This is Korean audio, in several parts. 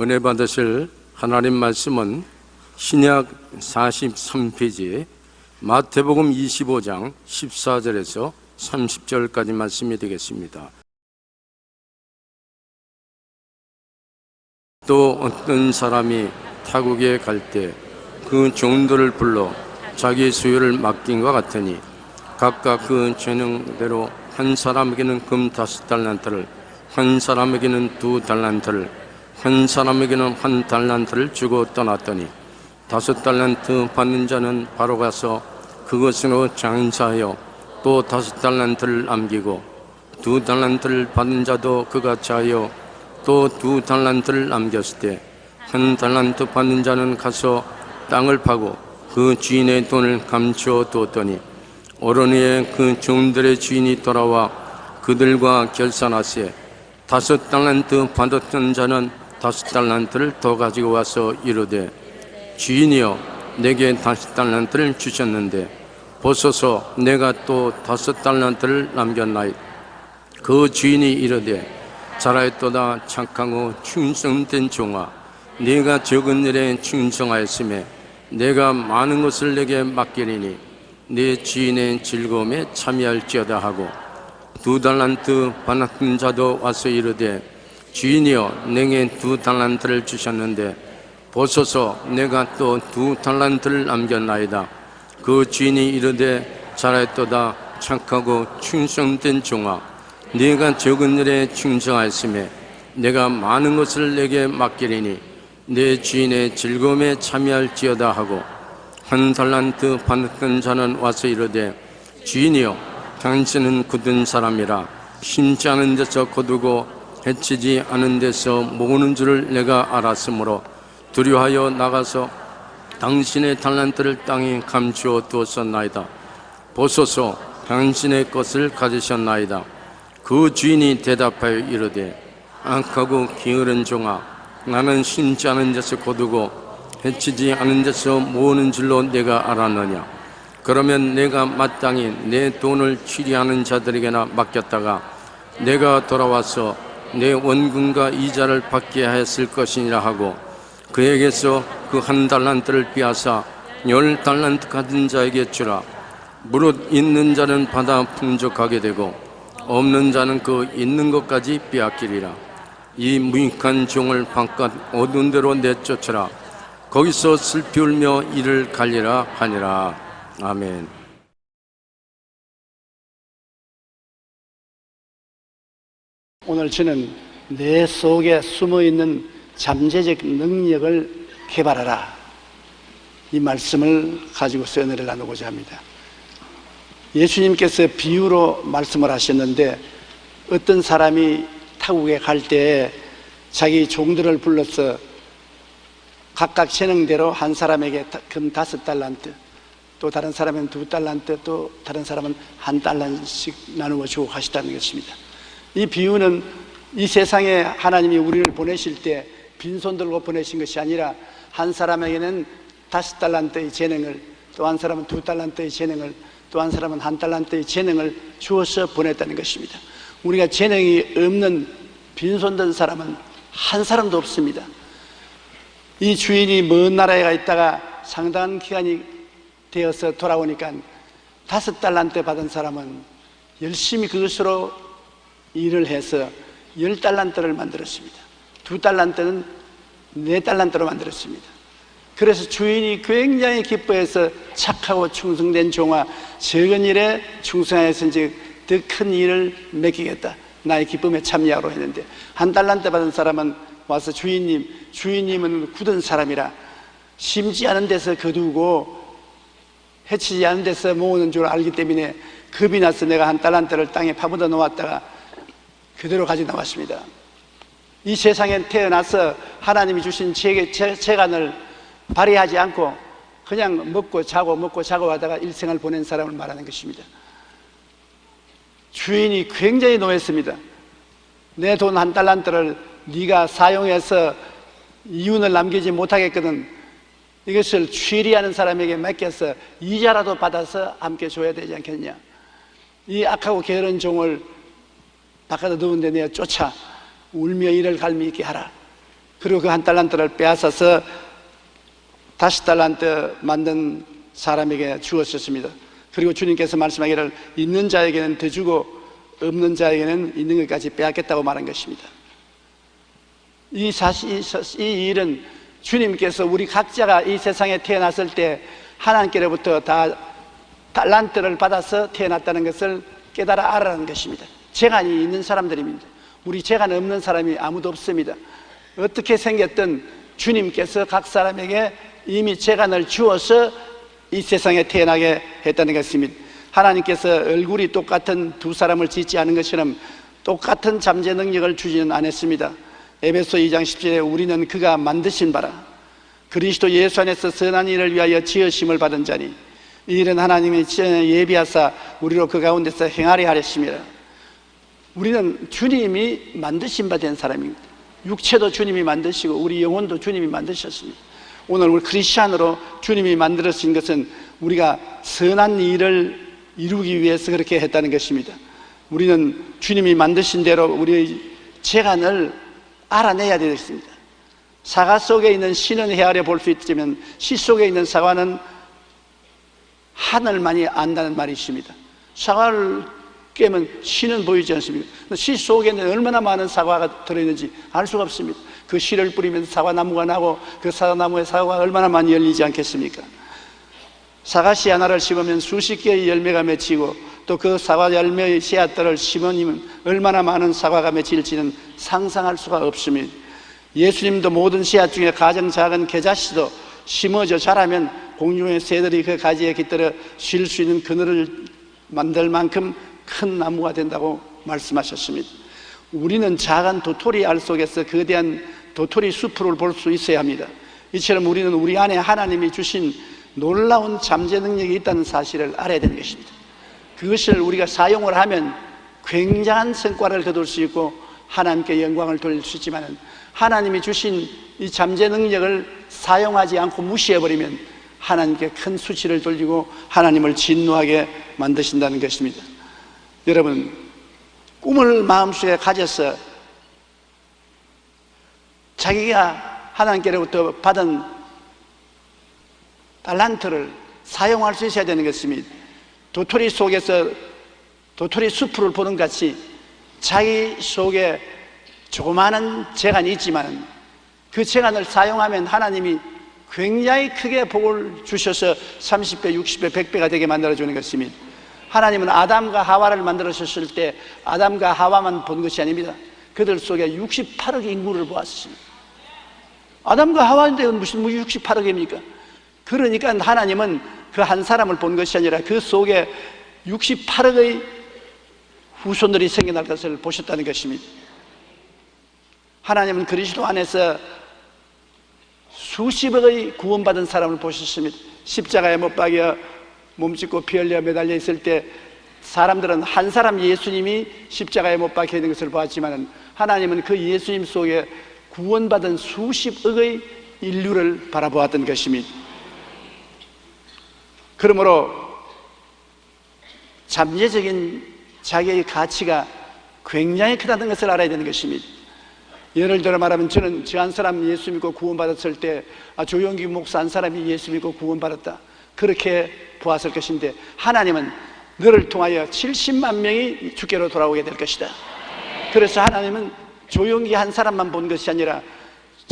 은혜 받으실 하나님 말씀은 신약 43페이지 마태복음 25장 14절에서 30절까지 말씀이 되겠습니다. 또 어떤 사람이 타국에 갈 때 그 종들을 불러 자기 소유를 맡긴 것 같으니 각각 그 재능대로 한 사람에게는 금 5달란트를, 한 사람에게는 2달란트를, 한 사람에게는 1달란트를 주고 떠났더니 5달란트 받는 자는 바로 가서 그것으로 장사하여 또 5달란트를 남기고 2달란트를 받은 자도 그같이 하여 또 2달란트를 남겼을 때 1달란트 받는 자는 가서 땅을 파고 그 주인의 돈을 감추어 두었더니 오른 후에 그 종들의 주인이 돌아와 그들과 결산하세 5달란트 받았던 자는 5달란트를 더 가지고 와서 이르되 주인이여 내게 5달란트를 주셨는데 보소서 내가 또 5달란트를 남겼나이다. 그 주인이 이르되 잘하였도다 착하고 충성된 종아, 네가 적은 일에 충성하였으며 내가 많은 것을 내게 맡기리니 네 주인의 즐거움에 참여할지어다 하고 2달란트 받았던 자도 와서 이르되 주인이여 내게 2달란트를 주셨는데 보소서 내가 또 2달란트를 남겼나이다. 그 주인이 이르되 잘하였도다 착하고 충성된 종아, 네가 적은 일에 충성하였으며 내가 많은 것을 내게 맡기리니 내 주인의 즐거움에 참여할지어다 하고 1달란트 받았던 자는 와서 이르되 주인이여 당신은 굳은 사람이라 심지 않은 데서 거두고 해치지 않은 데서 모으는 줄을 내가 알았으므로 두려워하여 나가서 당신의 달란트를 땅에 감추어 두었었나이다. 보소서 당신의 것을 가지셨나이다. 그 주인이 대답하여 이르되 악하고 게으른 종아, 나는 심지 않은 데서 거두고 해치지 않은 데서 모으는 줄로 내가 알았느냐. 그러면 내가 마땅히 내 돈을 취리하는 자들에게나 맡겼다가 내가 돌아와서 내 원금과 이자를 받게 하였을 것이니라 하고 그에게서 그 1달란트를 빼앗아 10달란트 가진 자에게 주라. 무릇 있는 자는 받아 풍족하게 되고 없는 자는 그 있는 것까지 빼앗기리라. 이 무익한 종을 바깥 어두운 데로 내쫓으라. 거기서 슬피 울며 이를 갈리라 하니라. 아멘. 오늘 저는 내 속에 숨어있는 잠재적 능력을 개발하라, 이 말씀을 가지고서 은혜를 나누고자 합니다. 예수님께서 비유로 말씀을 하셨는데 어떤 사람이 타국에 갈 때 자기 종들을 불러서 각각 재능대로 한 사람에게 금 5달란트, 또 다른 사람은 2달란트, 또 다른 사람은 1달란트씩 나누어 주고 가시다는 것입니다. 이 비유는 이 세상에 하나님이 우리를 보내실 때 빈손 들고 보내신 것이 아니라 한 사람에게는 5달란트의 재능을, 또 한 사람은 2달란트의 재능을, 또 한 사람은 1달란트의 재능을 주어서 보냈다는 것입니다. 우리가 재능이 없는 빈손 든 사람은 한 사람도 없습니다. 이 주인이 먼 나라에 가 있다가 상당한 기간이 되어서 돌아오니까 5달란트 받은 사람은 열심히 그것으로 일을 해서 10달란트를 만들었습니다. 2달란트는 4달란트로 만들었습니다. 그래서 주인이 굉장히 기뻐해서 착하고 충성된 종아, 적은 일에 충성하였은즉 더 큰 일을 맡기겠다, 나의 기쁨에 참여하러 했는데 1달란트 받은 사람은 와서 주인님은 굳은 사람이라 심지 않은 데서 거두고 해치지 않은 데서 모으는 줄 알기 때문에 겁이 나서 내가 1달란트를 땅에 파묻어 놓았다가 그대로 가져 나왔습니다. 이 세상에 태어나서 하나님이 주신 재간을 발휘하지 않고 그냥 먹고 자고 하다가 일생을 보낸 사람을 말하는 것입니다. 주인이 굉장히 노했습니다. 내 돈 1달란트를 네가 사용해서 이윤을 남기지 못하겠거든 이것을 취리하는 사람에게 맡겨서 이자라도 받아서 함께 줘야 되지 않겠냐. 이 악하고 게으른 종을 바깥에 두는데 내가 쫓아 울며 이를 갈미 있게 하라. 그리고 그 한 달란트를 빼앗아서 다시 달란트 만든 사람에게 주었었습니다. 그리고 주님께서 말씀하기를 있는 자에게는 더 주고 없는 자에게는 있는 것까지 빼앗겠다고 말한 것입니다. 이 일은 주님께서 우리 각자가 이 세상에 태어났을 때 하나님께로부터 다 달란트를 받아서 태어났다는 것을 깨달아 알아라는 것입니다. 재간이 있는 사람들입니다. 우리 재간 없는 사람이 아무도 없습니다. 어떻게 생겼든 주님께서 각 사람에게 이미 재간을 주어서 이 세상에 태어나게 했다는 것입니다. 하나님께서 얼굴이 똑같은 두 사람을 짓지 않은 것처럼 똑같은 잠재 능력을 주지는 않았습니다. 에베소 2장 10절에 우리는 그가 만드신 바라 그리스도 예수 안에서 선한 일을 위하여 지으심을 받은 자니 이 일은 하나님이 예비하사 우리로 그 가운데서 행하려 하셨습니다. 우리는 주님이 만드신 바 된 사람입니다. 육체도 주님이 만드시고 우리 영혼도 주님이 만드셨습니다. 오늘 우리 크리스찬으로 주님이 만들어진 것은 우리가 선한 일을 이루기 위해서 그렇게 했다는 것입니다. 우리는 주님이 만드신 대로 우리의 재간을 알아내야 되겠습니다. 사과 속에 있는 씨는 헤아려 볼 수 있지만 씨 속에 있는 사과는 하늘만이 안다는 말이 있습니다. 사과를 깨면 씨는 보이지 않습니까? 씨 속에는 얼마나 많은 사과가 들어있는지 알 수가 없습니다. 그 씨를 뿌리면 사과나무가 나고 그 사과나무에 사과가 얼마나 많이 열리지 않겠습니까? 사과씨 하나를 심으면 수십 개의 열매가 맺히고 또 그 사과 열매의 씨앗들을 심으면 얼마나 많은 사과가 맺힐지는 상상할 수가 없습니다. 예수님도 모든 씨앗 중에 가장 작은 겨자씨도 심어져 자라면 공중의 새들이 그 가지에 깃들어 쉴 수 있는 그늘을 만들 만큼 큰 나무가 된다고 말씀하셨습니다. 우리는 작은 도토리 알 속에서 거대한 도토리 숲을 볼 수 있어야 합니다. 이처럼 우리는 우리 안에 하나님이 주신 놀라운 잠재 능력이 있다는 사실을 알아야 되는 것입니다. 그것을 우리가 사용을 하면 굉장한 성과를 거둘 수 있고 하나님께 영광을 돌릴 수 있지만 하나님이 주신 이 잠재 능력을 사용하지 않고 무시해버리면 하나님께 큰 수치를 돌리고 하나님을 진노하게 만드신다는 것입니다. 여러분, 꿈을 마음속에 가져서 자기가 하나님께로부터 받은 달란트를 사용할 수 있어야 되는 것입니다. 도토리 속에서 도토리 숲을 보는 같이 자기 속에 조그마한 재간이 있지만 그 재간을 사용하면 하나님이 굉장히 크게 복을 주셔서 30배, 60배, 100배가 되게 만들어주는 것입니다. 하나님은 아담과 하와를 만들어주셨을 때 아담과 하와만 본 것이 아닙니다. 그들 속에 68억 인구를 보았습니다. 아담과 하와인데 무슨 68억입니까? 그러니까 하나님은 그 한 사람을 본 것이 아니라 그 속에 68억의 후손들이 생겨날 것을 보셨다는 것입니다. 하나님은 그리스도 안에서 수십억의 구원받은 사람을 보셨습니다. 십자가에 못 박여 몸짓고 피 흘려 매달려 있을 때 사람들은 한 사람 예수님이 십자가에 못 박혀 있는 것을 보았지만 하나님은 그 예수님 속에 구원받은 수십억의 인류를 바라보았던 것입니다. 그러므로 잠재적인 자기의 가치가 굉장히 크다는 것을 알아야 되는 것입니다. 예를 들어 말하면 저는 저 한 사람 예수 믿고 구원받았을 때 조용기 목사 한 사람이 예수 믿고 구원받았다 그렇게 보았을 것인데 하나님은 너를 통하여 70만 명이 주께로 돌아오게 될 것이다. 그래서 하나님은 조용기 한 사람만 본 것이 아니라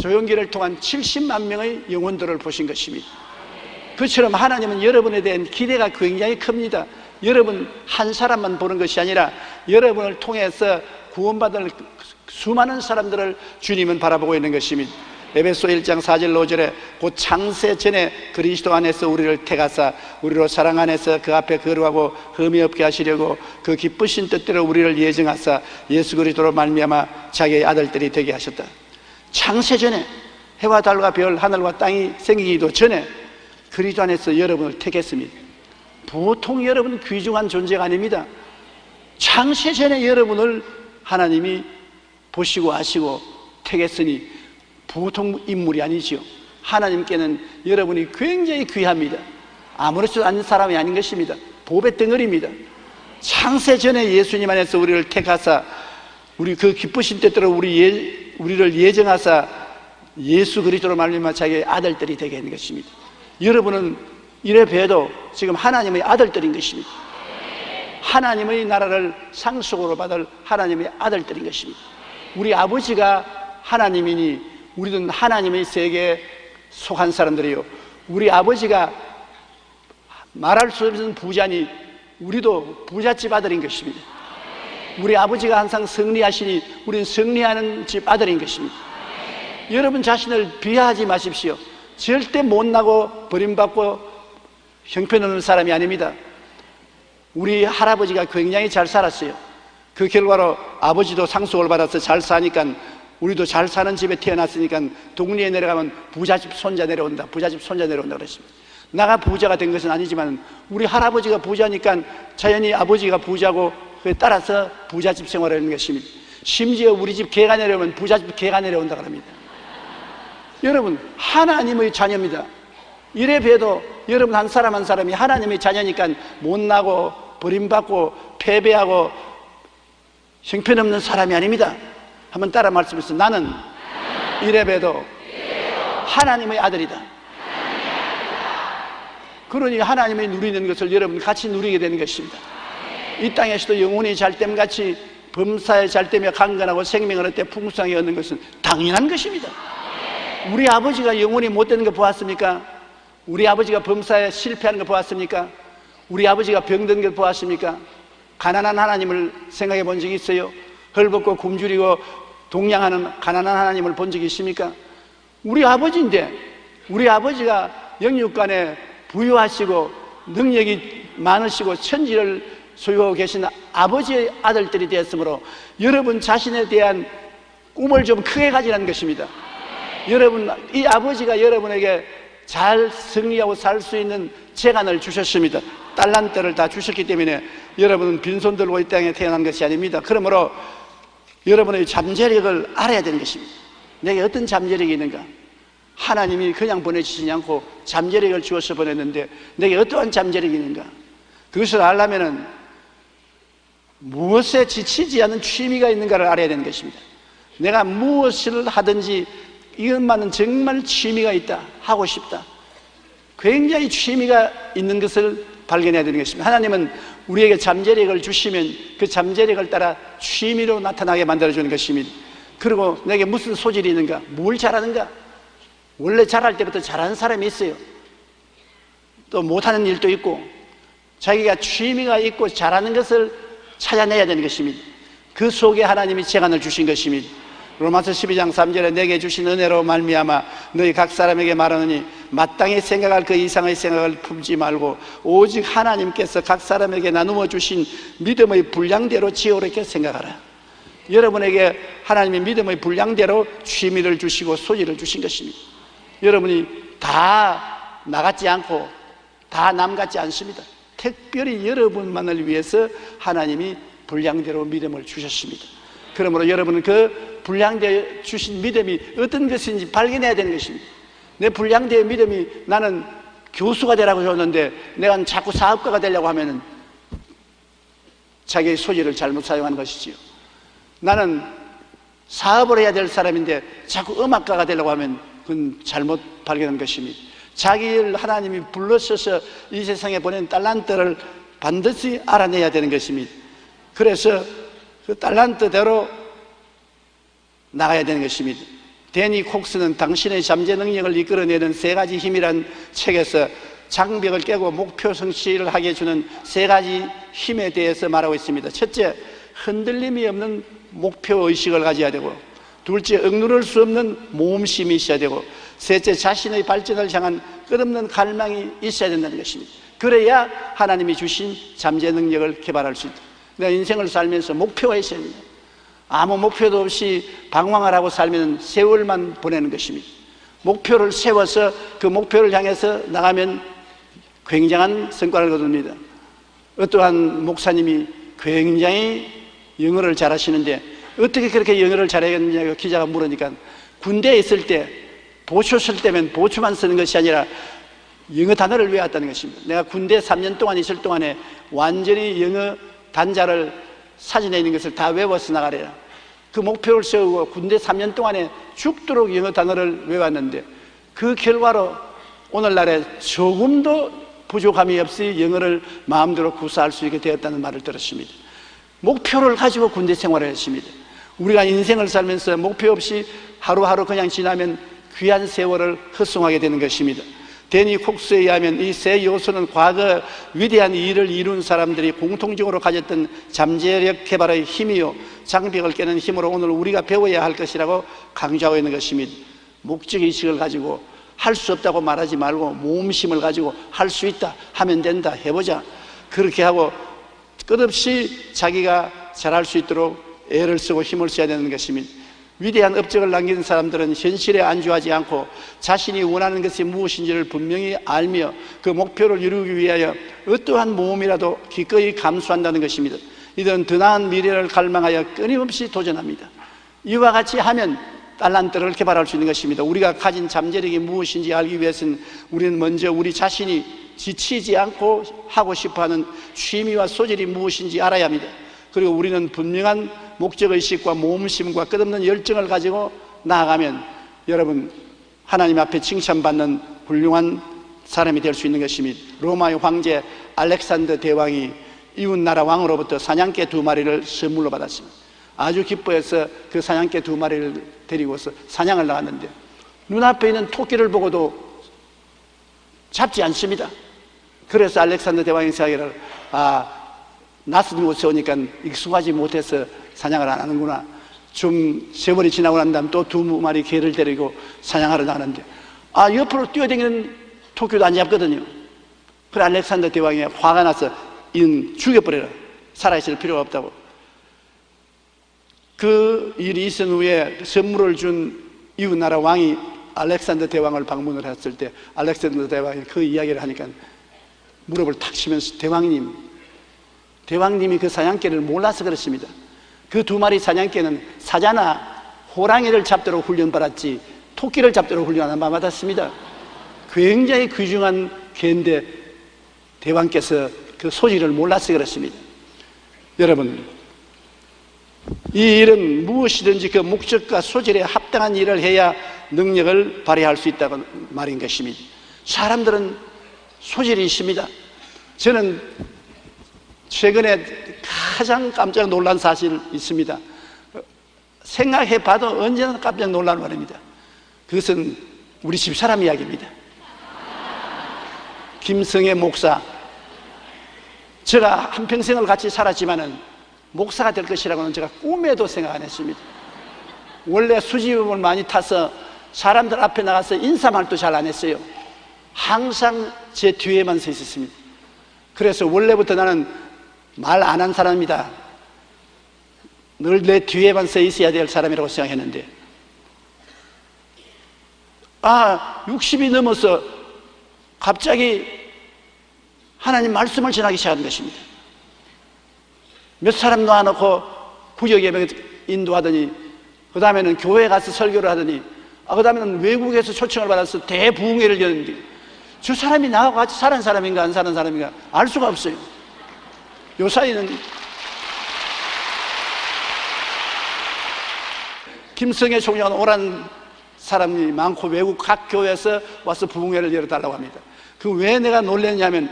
조용기를 통한 70만 명의 영혼들을 보신 것입니다. 그처럼 하나님은 여러분에 대한 기대가 굉장히 큽니다. 여러분 한 사람만 보는 것이 아니라 여러분을 통해서 구원받을 수많은 사람들을 주님은 바라보고 있는 것입니다. 에베소 1장 4절 5절에 곧 창세 전에 그리스도 안에서 우리를 택하사 우리로 사랑 안에서 그 앞에 거룩하고 흠이 없게 하시려고 그 기쁘신 뜻대로 우리를 예정하사 예수 그리스도로 말미암아 자기의 아들들이 되게 하셨다. 창세 전에 해와 달과 별 하늘과 땅이 생기기도 전에 그리스도 안에서 여러분을 택했습니다. 보통 여러분 귀중한 존재가 아닙니다. 창세 전에 여러분을 하나님이 보시고 아시고 택했으니 보통 인물이 아니지요. 하나님께는 여러분이 굉장히 귀합니다. 아무렇지도 않은 사람이 아닌 것입니다. 보배 덩어리입니다. 창세 전에 예수님 안에서 우리를 택하사 우리 그 기쁘신 뜻대로 우리를 예정하사 예수 그리스도로 말미암아 자기의 아들들이 되게 하는 것입니다. 여러분은 이래 봬도 지금 하나님의 아들들인 것입니다. 하나님의 나라를 상속으로 받을 하나님의 아들들인 것입니다. 우리 아버지가 하나님이니 우리는 하나님의 세계에 속한 사람들이요, 우리 아버지가 말할 수 없는 부자니 우리도 부잣집 아들인 것입니다. 우리 아버지가 항상 승리하시니 우리는 승리하는 집 아들인 것입니다. 여러분 자신을 비하하지 마십시오. 절대 못나고 버림받고 형편없는 사람이 아닙니다. 우리 할아버지가 굉장히 잘 살았어요. 그 결과로 아버지도 상속을 받아서 잘 사니까 우리도 잘 사는 집에 태어났으니까 동리에 내려가면 부잣집 손자 내려온다, 부잣집 손자 내려온다 그랬습니다. 나가 부자가 된 것은 아니지만 우리 할아버지가 부자니까 자연히 아버지가 부자고 그에 따라서 부잣집 생활을 하는 것입니다. 심지어 우리 집 개가 내려오면 부잣집 개가 내려온다 그럽니다. 여러분 하나님의 자녀입니다. 이래 봬도 여러분 한 사람 한 사람이 하나님의 자녀니까 못나고 버림받고 패배하고 형편없는 사람이 아닙니다. 한번 따라 말씀해서 나는 이래 봬도 하나님의 아들이다. 그러니 하나님이 누리는 것을 여러분 같이 누리게 되는 것입니다. 이 땅에서도 영혼이 잘됨같이 범사에 잘되며 강건하고 생명을 얻되 풍성하게 얻는 것은 당연한 것입니다. 우리 아버지가 영혼이 못되는 거 보았습니까? 우리 아버지가 범사에 실패하는 거 보았습니까? 우리 아버지가 병든 걸 보았습니까? 가난한 하나님을 생각해 본 적이 있어요? 헐벗고 굶주리고 동양하는 가난한 하나님을 본 적이 있습니까? 우리 아버지인데 우리 아버지가 영육간에 부유하시고 능력이 많으시고 천지를 소유하고 계신 아버지의 아들들이 되었으므로 여러분 자신에 대한 꿈을 좀 크게 가지라는 것입니다. 여러분 이 아버지가 여러분에게 잘 승리하고 살 수 있는 재간을 주셨습니다. 달란트를 다 주셨기 때문에 여러분은 빈손 들고 이 땅에 태어난 것이 아닙니다. 그러므로 여러분의 잠재력을 알아야 되는 것입니다. 내게 어떤 잠재력이 있는가? 하나님이 그냥 보내주시지 않고 잠재력을 주어서 보냈는데 내게 어떠한 잠재력이 있는가? 그것을 알려면은 무엇에 지치지 않는 취미가 있는가를 알아야 되는 것입니다. 내가 무엇을 하든지 이것만은 정말 취미가 있다, 하고 싶다, 굉장히 취미가 있는 것을 발견해야 되는 것입니다. 하나님은 우리에게 잠재력을 주시면 그 잠재력을 따라 취미로 나타나게 만들어주는 것입니다. 그리고 내게 무슨 소질이 있는가? 뭘 잘하는가? 원래 잘할 때부터 잘하는 사람이 있어요. 또 못하는 일도 있고 자기가 취미가 있고 잘하는 것을 찾아내야 되는 것입니다. 그 속에 하나님이 재간을 주신 것입니다. 로마서 12장 3절에 내게 주신 은혜로 말미암아 너희 각 사람에게 말하느니 마땅히 생각할 그 이상의 생각을 품지 말고 오직 하나님께서 각 사람에게 나누어 주신 믿음의 분량대로 지혜롭게 생각하라. 여러분에게 하나님의 믿음의 분량대로 취미를 주시고 소질을 주신 것입니다. 여러분이 다 나같지 않고 다 남 같지 않습니다. 특별히 여러분만을 위해서 하나님이 분량대로 믿음을 주셨습니다. 그러므로 여러분은 그 분량되어 주신 믿음이 어떤 것인지 발견해야 되는 것입니다. 내 분량되어 믿음이 나는 교수가 되라고 줬는데 내가 자꾸 사업가가 되려고 하면은 자기의 소질을 잘못 사용하는 것이지요. 나는 사업을 해야 될 사람인데 자꾸 음악가가 되려고 하면 그건 잘못 발견한 것입니다. 자기를 하나님이 불러셔서 이 세상에 보낸 달란트를 반드시 알아내야 되는 것입니다. 그래서 그 달란트대로 나가야 되는 것입니다. 데니 콕스는 당신의 잠재 능력을 이끌어내는 세 가지 힘이란 책에서 장벽을 깨고 목표 성취를 하게 해주는 세 가지 힘에 대해서 말하고 있습니다. 첫째, 흔들림이 없는 목표 의식을 가져야 되고, 둘째, 억누를 수 없는 모험심이 있어야 되고, 셋째, 자신의 발전을 향한 끝없는 갈망이 있어야 된다는 것입니다. 그래야 하나님이 주신 잠재 능력을 개발할 수 있다. 내가 인생을 살면서 목표가 있어야 됩니다. 아무 목표도 없이 방황을 하고 살면 세월만 보내는 것입니다. 목표를 세워서 그 목표를 향해서 나가면 굉장한 성과를 거둡니다. 어떠한 목사님이 굉장히 영어를 잘하시는데 어떻게 그렇게 영어를 잘하겠느냐고 기자가 물으니까 군대에 있을 때 보초 쓸 때면 보초만 쓰는 것이 아니라 영어 단어를 외웠다는 것입니다. 내가 군대 3년 동안 있을 동안에 완전히 영어 단자를 사진에 있는 것을 다 외워서 나가래라. 그 목표를 세우고 군대 3년 동안에 죽도록 영어 단어를 외웠는데 그 결과로 오늘날에 조금도 부족함이 없이 영어를 마음대로 구사할 수 있게 되었다는 말을 들었습니다. 목표를 가지고 군대 생활을 했습니다. 우리가 인생을 살면서 목표 없이 하루하루 그냥 지나면 귀한 세월을 헛송하게 되는 것입니다. 데니 콕스에 의하면 이 세 요소는 과거 위대한 일을 이룬 사람들이 공통적으로 가졌던 잠재력 개발의 힘이요 장벽을 깨는 힘으로 오늘 우리가 배워야 할 것이라고 강조하고 있는 것입니다. 목적의식을 가지고 할 수 없다고 말하지 말고 모험심을 가지고 할 수 있다, 하면 된다, 해보자. 그렇게 하고 끝없이 자기가 잘할 수 있도록 애를 쓰고 힘을 써야 되는 것입니다. 위대한 업적을 남긴 사람들은 현실에 안주하지 않고 자신이 원하는 것이 무엇인지를 분명히 알며 그 목표를 이루기 위하여 어떠한 모험이라도 기꺼이 감수한다는 것입니다. 이들은 더 나은 미래를 갈망하여 끊임없이 도전합니다. 이와 같이 하면 달란트를 개발할 수 있는 것입니다. 우리가 가진 잠재력이 무엇인지 알기 위해서는 우리는 먼저 우리 자신이 지치지 않고 하고 싶어하는 취미와 소질이 무엇인지 알아야 합니다. 그리고 우리는 분명한 목적의식과 모험심과 끝없는 열정을 가지고 나아가면 여러분 하나님 앞에 칭찬받는 훌륭한 사람이 될 수 있는 것입니다. 로마의 황제 알렉산더 대왕이 이웃나라 왕으로부터 사냥개 2마리를 선물로 받았습니다. 아주 기뻐해서 그 사냥개 2마리를 데리고서 사냥을 나갔는데 눈앞에 있는 토끼를 보고도 잡지 않습니다. 그래서 알렉산더 대왕이 생각하기를 낯선 곳에 오니까 익숙하지 못해서 사냥을 안 하는구나. 좀 세월이 지나고 난 다음 또 2마리 개를 데리고 사냥하러 나가는데 옆으로 뛰어다니는 토끼도 안 잡거든요. 그래 알렉산더 대왕이 화가 나서 이는 죽여버려라. 살아있을 필요가 없다고. 그 일이 있은 후에 선물을 준 이웃나라 왕이 알렉산더 대왕을 방문을 했을 때 알렉산더 대왕이 그 이야기를 하니까 무릎을 탁 치면서 대왕님이 그 사냥개를 몰라서 그렇습니다. 그 2마리 사냥개는 사자나 호랑이를 잡도록 훈련받았지 토끼를 잡도록 훈련 안 받았습니다. 굉장히 귀중한 개인데 대왕께서 그 소질을 몰라서 그렇습니다. 여러분, 이 일은 무엇이든지 그 목적과 소질에 합당한 일을 해야 능력을 발휘할 수 있다는 말인 것입니다. 사람들은 소질이 있습니다. 저는 최근에 가장 깜짝 놀란 사실이 있습니다. 생각해봐도 언제나 깜짝 놀라는 말입니다. 그것은 우리 집사람 이야기입니다. 김성애 목사. 제가 한평생을 같이 살았지만은 목사가 될 것이라고는 제가 꿈에도 생각 안 했습니다. 원래 수줍음을 많이 타서 사람들 앞에 나가서 인사말도 잘 안 했어요. 항상 제 뒤에만 서 있었습니다. 그래서 원래부터 나는 말 안 한 사람이다. 늘 내 뒤에만 서 있어야 될 사람이라고 생각했는데 60이 넘어서 갑자기 하나님 말씀을 전하기 시작한 것입니다. 몇 사람 놓아놓고 구역 예배 인도하더니 그 다음에는 교회 가서 설교를 하더니 그 다음에는 외국에서 초청을 받아서 대부흥회를 여는데 저 사람이 나하고 같이 사는 사람인가 안 사는 사람인가 알 수가 없어요. 요 사이는 김성애 총장은 오란 사람이 많고 외국 각 교회에서 와서 부흥회를 열어달라고 합니다. 그 왜 내가 놀랐냐면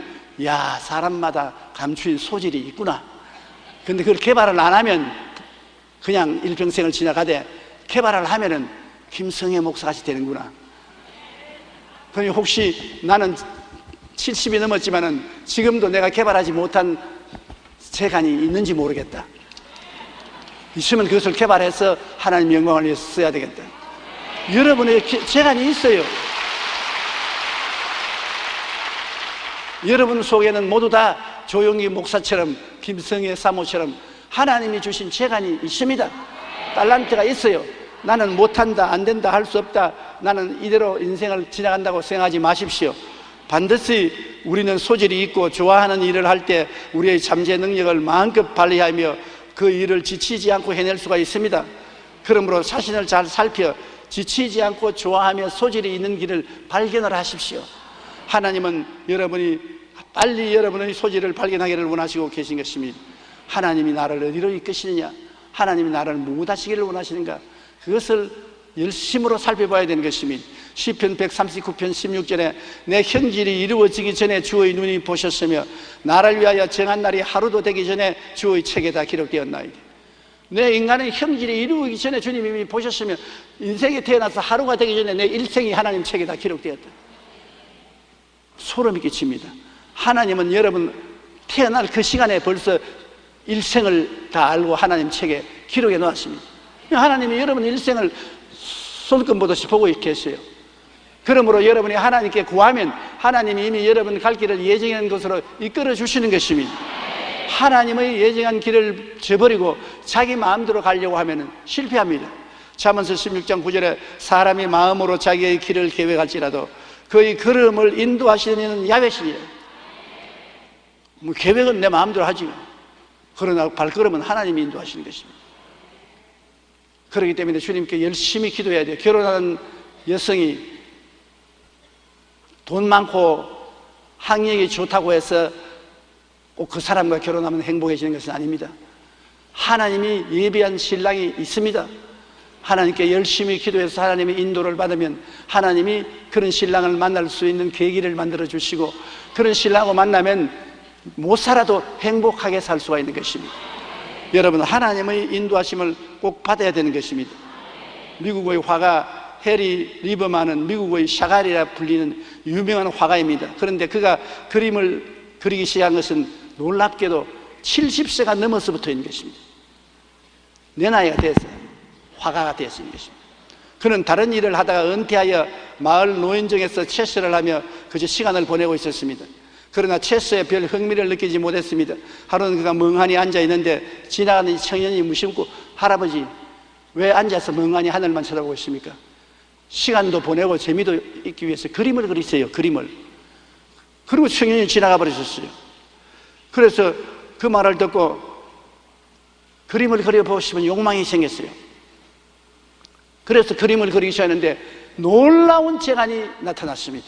사람마다 감추인 소질이 있구나. 근데 그걸 개발을 안 하면 그냥 일평생을 지나가되 개발을 하면은 김성애 목사같이 되는구나. 그러니 혹시 나는 70이 넘었지만은 지금도 내가 개발하지 못한 재간이 있는지 모르겠다. 있으면 그것을 개발해서 하나님 영광을 위해서 써야 되겠다. 여러분의 재간이 있어요. 여러분 속에는 모두 다 조용기 목사처럼 김성애 사모처럼 하나님이 주신 재간이 있습니다. 달란트가 있어요. 나는 못한다, 안 된다, 할 수 없다, 나는 이대로 인생을 지나간다고 생각하지 마십시오. 반드시 우리는 소질이 있고 좋아하는 일을 할 때 우리의 잠재 능력을 마음껏 발휘하며 그 일을 지치지 않고 해낼 수가 있습니다. 그러므로 자신을 잘 살펴 지치지 않고 좋아하며 소질이 있는 길을 발견을 하십시오. 하나님은 여러분이 빨리 여러분의 소질을 발견하기를 원하시고 계신 것입니다. 하나님이 나를 어디로 이끄시느냐? 하나님이 나를 무엇하시기를 원하시는가? 그것을 열심으로 살펴봐야 되는 것입니다. 시편 139편 16절에 내 형질이 이루어지기 전에 주의 눈이 보셨으며 나를 위하여 정한 날이 하루도 되기 전에 주의 책에 다 기록되었나이다. 내 인간의 형질이 이루어지기 전에 주님이 이미 보셨으며 인생에 태어나서 하루가 되기 전에 내 일생이 하나님 책에 다 기록되었다. 소름이 끼칩니다. 하나님은 여러분 태어날 그 시간에 벌써 일생을 다 알고 하나님 책에 기록해 놓았습니다. 하나님이 여러분 일생을 손금 보듯이 보고 계세요. 그러므로 여러분이 하나님께 구하면 하나님이 이미 여러분 갈 길을 예정한 것으로 이끌어 주시는 것입니다. 하나님의 예정한 길을 저버리고 자기 마음대로 가려고 하면 실패합니다. 잠언서 16장 9절에 사람이 마음으로 자기의 길을 계획할지라도 그의 걸음을 인도하시는 야훼시니라. 뭐 계획은 내 마음대로 하지, 그러나 발걸음은 하나님이 인도하시는 것입니다. 그렇기 때문에 주님께 열심히 기도해야 돼요. 결혼하는 여성이 돈 많고 학력이 좋다고 해서 꼭 그 사람과 결혼하면 행복해지는 것은 아닙니다. 하나님이 예비한 신랑이 있습니다. 하나님께 열심히 기도해서 하나님의 인도를 받으면 하나님이 그런 신랑을 만날 수 있는 계기를 만들어 주시고 그런 신랑을 만나면 못 살아도 행복하게 살 수가 있는 것입니다. 여러분 하나님의 인도하심을 꼭 받아야 되는 것입니다. 미국의 화가 해리 리버만은 미국의 샤갈이라 불리는 유명한 화가입니다. 그런데 그가 그림을 그리기 시작한 것은 놀랍게도 70세가 넘어서부터인 것입니다. 내 나이가 돼서 화가가 되었는 것입니다. 그는 다른 일을 하다가 은퇴하여 마을 노인정에서 체스를 하며 그저 시간을 보내고 있었습니다. 그러나 체스에 별 흥미를 느끼지 못했습니다. 하루는 그가 멍하니 앉아 있는데 지나가는 청년이 무심코 할아버지 왜 앉아서 멍하니 하늘만 쳐다보고 있습니까? 시간도 보내고 재미도 있기 위해서 그림을 그리세요. 그림을. 그리고 청년이 지나가 버리셨어요. 그래서 그 말을 듣고 그림을 그려보고 싶은 욕망이 생겼어요. 그래서 그림을 그리기 시작했는데 놀라운 재간이 나타났습니다.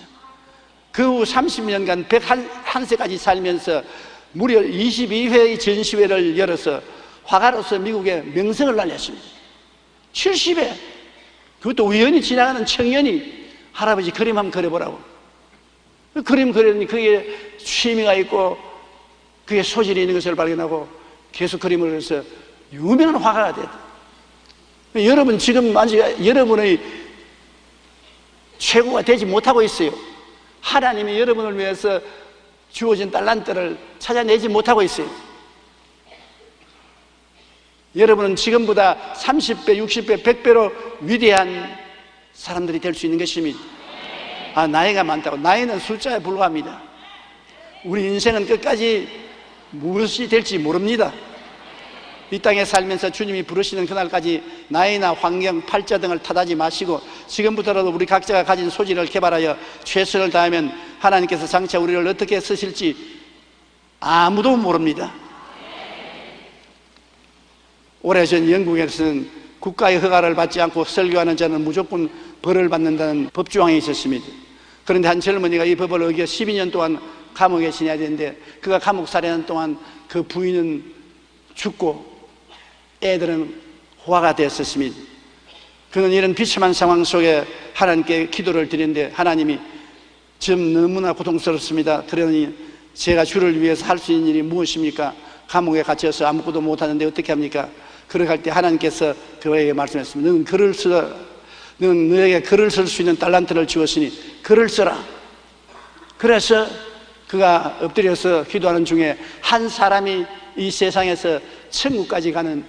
그 후 30년간 101세까지 살면서 무려 22회의 전시회를 열어서 화가로서 미국에 명성을 날렸습니다. 70회. 그것도 우연히 지나가는 청년이 할아버지 그림 한번 그려보라고. 그림 그렸더니 그게 취미가 있고 그게 소질이 있는 것을 발견하고 계속 그림을 그려서 유명한 화가가 됐다. 여러분 지금 아직 여러분의 최고가 되지 못하고 있어요. 하나님이 여러분을 위해서 주어진 달란트를 찾아내지 못하고 있어요. 여러분은 지금보다 30배, 60배, 100배로 위대한 사람들이 될 수 있는 것입니다. 아, 나이가 많다고. 나이는 숫자에 불과합니다. 우리 인생은 끝까지 무엇이 될지 모릅니다. 이 땅에 살면서 주님이 부르시는 그날까지 나이나 환경, 팔자 등을 탓하지 마시고 지금부터라도 우리 각자가 가진 소질을 개발하여 최선을 다하면 하나님께서 장차 우리를 어떻게 쓰실지 아무도 모릅니다. 오래전 영국에서는 국가의 허가를 받지 않고 설교하는 자는 무조건 벌을 받는다는 법조항이 있었습니다. 그런데 한 젊은이가 이 법을 어겨 12년 동안 감옥에 지내야 되는데 그가 감옥 살해하는 동안 그 부인은 죽고 애들은 호화가 되었습니다. 그는 이런 비참한 상황 속에 하나님께 기도를 드리는데 하나님이 좀 너무나 고통스럽습니다. 그러니 제가 주를 위해서 할 수 있는 일이 무엇입니까? 감옥에 갇혀서 아무것도 못하는데 어떻게 합니까? 그렇게 할 때 하나님께서 그에게 말씀했습니다. 너는 글을 써라. 너는 너에게 글을 쓸 수 있는 달란트를 주었으니 글을 써라. 그래서 그가 엎드려서 기도하는 중에 한 사람이 이 세상에서 천국까지 가는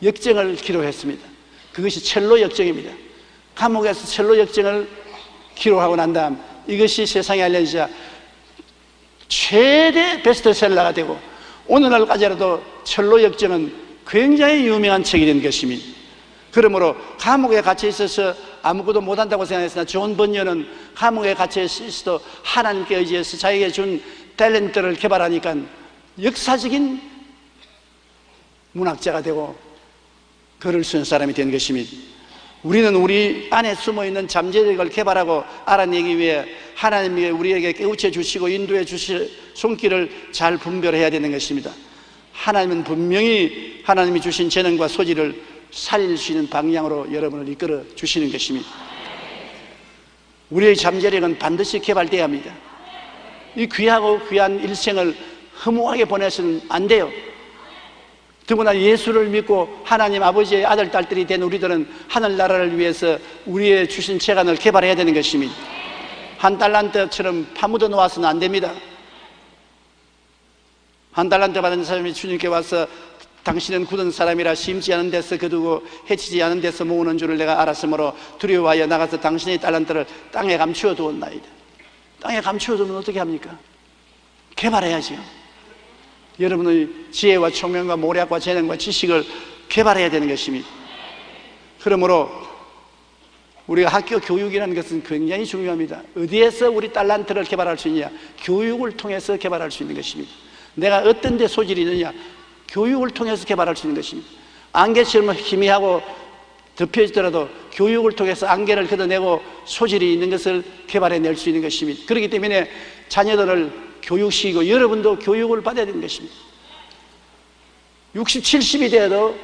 역정을 기록했습니다. 그것이 첼로 역정입니다. 감옥에서 첼로 역정을 기록하고 난 다음 이것이 세상에 알려지자 최대 베스트셀러가 되고 오늘날까지라도 첼로 역정은 굉장히 유명한 책이 된 것입니다. 그러므로 감옥에 갇혀 있어서 아무것도 못한다고 생각했으나 존 번연은 감옥에 갇혀 있어도 하나님께 의지해서 자기에게 준 탤런트를 개발하니까 역사적인 문학자가 되고 글을 쓴 사람이 된 것입니다. 우리는 우리 안에 숨어있는 잠재력을 개발하고 알아내기 위해 하나님이 우리에게 깨우쳐 주시고 인도해 주실 손길을 잘 분별해야 되는 것입니다. 하나님은 분명히 하나님이 주신 재능과 소질을 살릴 수 있는 방향으로 여러분을 이끌어 주시는 것입니다. 우리의 잠재력은 반드시 개발되어야 합니다. 이 귀하고 귀한 일생을 허무하게 보내서는 안 돼요. 더구나 예수를 믿고 하나님 아버지의 아들, 딸들이 된 우리들은 하늘나라를 위해서 우리의 주신 재간을 개발해야 되는 것입니다. 한 달란트처럼 파묻어 놓아서는 안 됩니다. 한 달란트 받은 사람이 주님께 와서 당신은 굳은 사람이라 심지 않은 데서 거두고 해치지 않은 데서 모으는 줄을 내가 알았으므로 두려워하여 나가서 당신의 달란트를 땅에 감추어 두었나이다. 땅에 감추어 두면 어떻게 합니까? 개발해야죠. 여러분의 지혜와 총명과 모략과 재능과 지식을 개발해야 되는 것입니다. 그러므로 우리가 학교 교육이라는 것은 굉장히 중요합니다. 어디에서 우리 달란트를 개발할 수 있냐? 교육을 통해서 개발할 수 있는 것입니다. 내가 어떤 데 소질이 있느냐? 교육을 통해서 개발할 수 있는 것입니다. 안개처럼 희미하고 덮여있더라도 교육을 통해서 안개를 걷어내고 소질이 있는 것을 개발해낼 수 있는 것입니다. 그렇기 때문에 자녀들을 교육시키고 여러분도 교육을 받아야 되는 것입니다. 60, 70이 되어도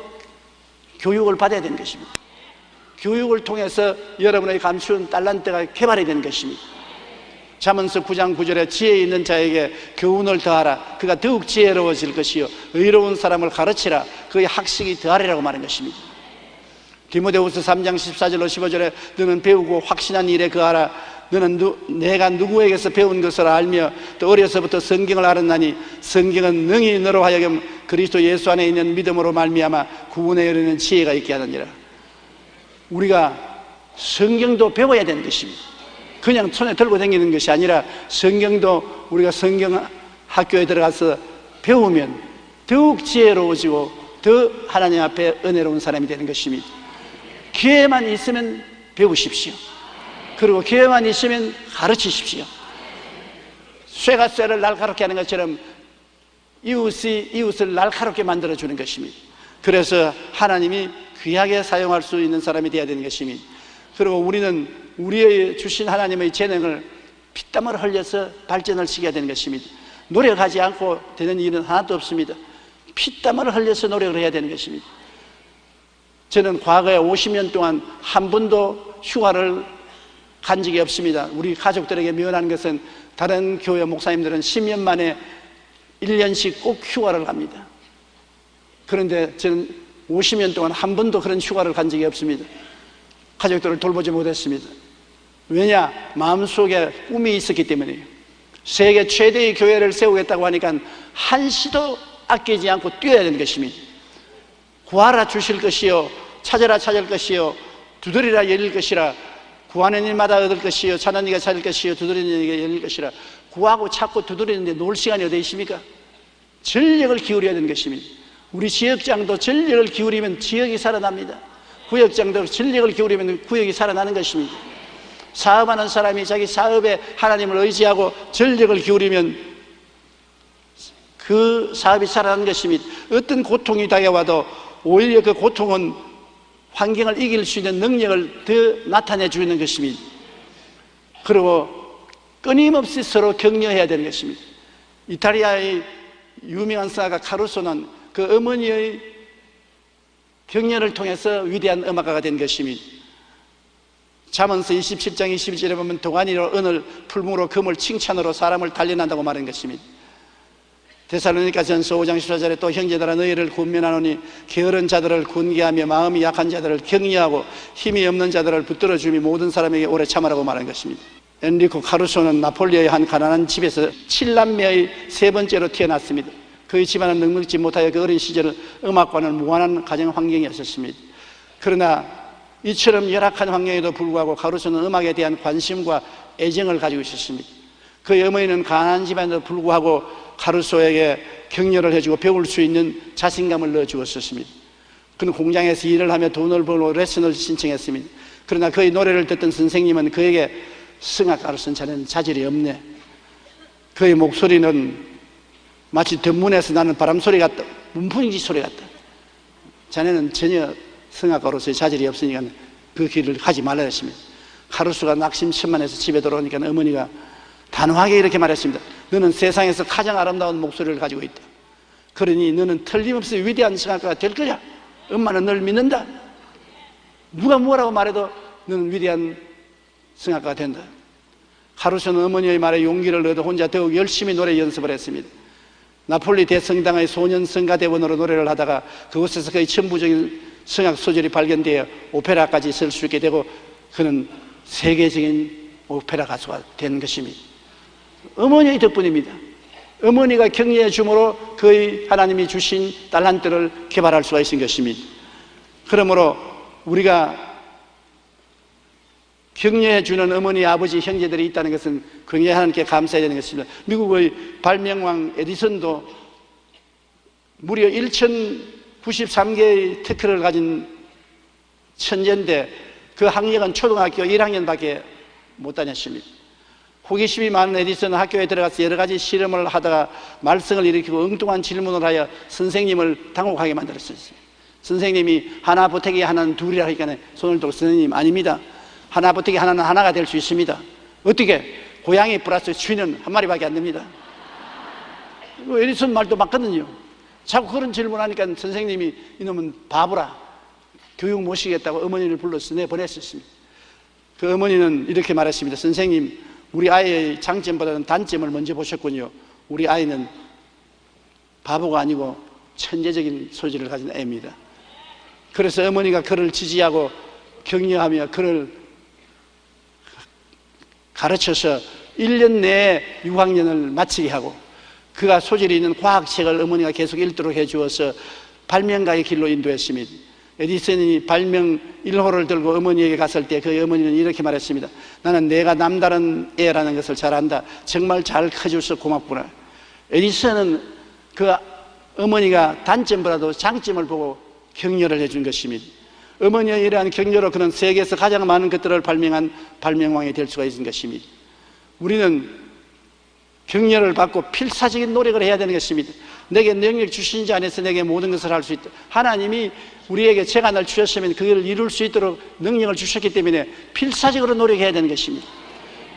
교육을 받아야 되는 것입니다. 교육을 통해서 여러분의 감추은 달란트가 개발이 되는 것입니다. 잠언서 9장 9절에 지혜 있는 자에게 교훈을 더하라. 그가 더욱 지혜로워질 것이요 의로운 사람을 가르치라. 그의 학식이 더하리라고 말한 것입니다. 디모데후서 3장 14절로 15절에 너는 배우고 확신한 일에 거하라. 너는 내가 누구에게서 배운 것을 알며 또 어려서부터 성경을 알았나니 성경은 능히 너로 하여금 그리스도 예수 안에 있는 믿음으로 말미암아 구원에 이르는 지혜가 있게 하느니라. 우리가 성경도 배워야 되는 것입니다. 그냥 손에 들고 다니는 것이 아니라 성경도 우리가 성경 학교에 들어가서 배우면 더욱 지혜로워지고 더 하나님 앞에 은혜로운 사람이 되는 것입니다. 기회만 있으면 배우십시오. 그리고 기회만 있으면 가르치십시오. 쇠가 쇠를 날카롭게 하는 것처럼 이웃이 이웃을 날카롭게 만들어주는 것입니다. 그래서 하나님이 귀하게 사용할 수 있는 사람이 되어야 되는 것입니다. 그리고 우리는 우리의 주신 하나님의 재능을 피땀을 흘려서 발전을 시켜야 되는 것입니다. 노력하지 않고 되는 일은 하나도 없습니다. 피땀을 흘려서 노력을 해야 되는 것입니다. 저는 과거에 50년 동안 한 번도 휴가를 간 적이 없습니다. 우리 가족들에게 미안한 것은 다른 교회 목사님들은 10년 만에 1년씩 꼭 휴가를 갑니다. 그런데 저는 50년 동안 한 번도 그런 휴가를 간 적이 없습니다. 가족들을 돌보지 못했습니다. 왜냐? 마음속에 꿈이 있었기 때문이에요. 세계 최대의 교회를 세우겠다고 하니까 한시도 아끼지 않고 뛰어야 되는 것입니다. 구하라 주실 것이요 찾으라 찾을 것이요 두드리라 열릴 것이라. 구하는 일마다 얻을 것이요 찾는 이가 찾을 것이요 두드리는 이가 열릴 것이라. 구하고 찾고 두드리는데 놀 시간이 어디 있습니까? 전력을 기울여야 되는 것입니다. 우리 지역장도 전력을 기울이면 지역이 살아납니다. 구역장도 전력을 기울이면 구역이 살아나는 것입니다. 사업하는 사람이 자기 사업에 하나님을 의지하고 전력을 기울이면 그 사업이 살아나는 것입니다. 어떤 고통이 다가와도 오히려 그 고통은 환경을 이길 수 있는 능력을 더 나타내 주는 것입니다. 그리고 끊임없이 서로 격려해야 되는 것입니다. 이탈리아의 유명한 성악가 카루소는 그 어머니의 격려를 통해서 위대한 음악가가 된 것입니다. 잠언서 27장 21절에 보면 동안이로 은을 풀무로 금을 칭찬으로 사람을 단련한다고 말한 것입니다. 데살로니가 전서 5장 14절에 또 형제들아 너희를 군면하노니 게으른 자들을 군기하며 마음이 약한 자들을 격려하고 힘이 없는 자들을 붙들어 주미 모든 사람에게 오래 참으라고 말한 것입니다. 엔리코 카루소는 나폴리의 한 가난한 집에서 7남매의 세 번째로 태어났습니다. 그의 집안은 넉넉지 못하여 그 어린 시절은 음악과는 무관한 가정 환경이었습니다. 그러나 이처럼 열악한 환경에도 불구하고 카루소는 음악에 대한 관심과 애정을 가지고 있었습니다. 그의 어머니는 가난한 집안에도 불구하고 카루소에게 격려를 해주고 배울 수 있는 자신감을 넣어주었습니다. 그는 공장에서 일을 하며 돈을 벌고 레슨을 신청했습니다. 그러나 그의 노래를 듣던 선생님은 그에게 성악 카루소는 자네는 자질이 없네. 그의 목소리는 마치 덤문에서 나는 바람소리 같다. 문풍지 소리 같다. 자네는 전혀 성악가로서의 자질이 없으니까 그 길을 가지 말라 했습니다. 카루소가 낙심천만해서 집에 돌아오니까 어머니가 단호하게 이렇게 말했습니다. 너는 세상에서 가장 아름다운 목소리를 가지고 있다. 그러니 너는 틀림없이 위대한 성악가가 될 거야. 엄마는 널 믿는다. 누가 뭐라고 말해도 너는 위대한 성악가가 된다. 하루서는 어머니의 말에 용기를 얻어 혼자 더욱 열심히 노래 연습을 했습니다. 나폴리 대성당의 소년 성가대원으로 노래를 하다가 그곳에서 그의 천부적인 성악 소질이 발견되어 오페라까지 쓸 수 있게 되고 그는 세계적인 오페라 가수가 된 것입니다. 어머니의 덕분입니다. 어머니가 격려해 줌으로 그의 하나님이 주신 달란트를 개발할 수가 있은 것입니다. 그러므로 우리가 격려해 주는 어머니, 아버지, 형제들이 있다는 것은 굉장히 하나님께 감사해야 되는 것입니다. 미국의 발명왕 에디슨도 무려 1093개의 특허를 가진 천재인데 그 학력은 초등학교 1학년밖에 못 다녔습니다. 호기심이 많은 에디슨은 학교에 들어가서 여러 가지 실험을 하다가 말썽을 일으키고 엉뚱한 질문을 하여 선생님을 당혹하게 만들었어요. 선생님이 하나 보태기 하나는 둘이라 하니까 손을 들고 선생님 아닙니다. 하나 보태기 하나는 하나가 될 수 있습니다. 어떻게? 고양이 플러스 쥐는 한 마리밖에 안 됩니다. 에디슨 말도 맞거든요. 자꾸 그런 질문하니까 선생님이 이놈은 바보라, 교육 못 시키겠다고 어머니를 불러서 내보냈었습니다. 그 어머니는 이렇게 말했습니다. 선생님, 우리 아이의 장점보다는 단점을 먼저 보셨군요. 우리 아이는 바보가 아니고 천재적인 소질을 가진 애입니다. 그래서 어머니가 그를 지지하고 격려하며 그를 가르쳐서 1년 내에 6학년을 마치게 하고 그가 소질이 있는 과학책을 어머니가 계속 읽도록 해주어서 발명가의 길로 인도했습니다. 에디슨이 발명 1호를 들고 어머니에게 갔을 때 그 어머니는 이렇게 말했습니다. 나는 내가 남다른 애라는 것을 잘 안다. 정말 잘 커줘서 고맙구나. 에디슨은 그 어머니가 단점보다도 장점을 보고 격려를 해준 것입니다. 어머니의 이러한 격려로 그는 세계에서 가장 많은 것들을 발명한 발명왕이 될 수가 있는 것입니다. 우리는 격려를 받고 필사적인 노력을 해야 되는 것입니다. 내게 능력 주신 자 안에서 내게 모든 것을 할 수 있다. 하나님이 우리에게 재간을 주셨으면 그걸 이룰 수 있도록 능력을 주셨기 때문에 필사적으로 노력해야 되는 것입니다.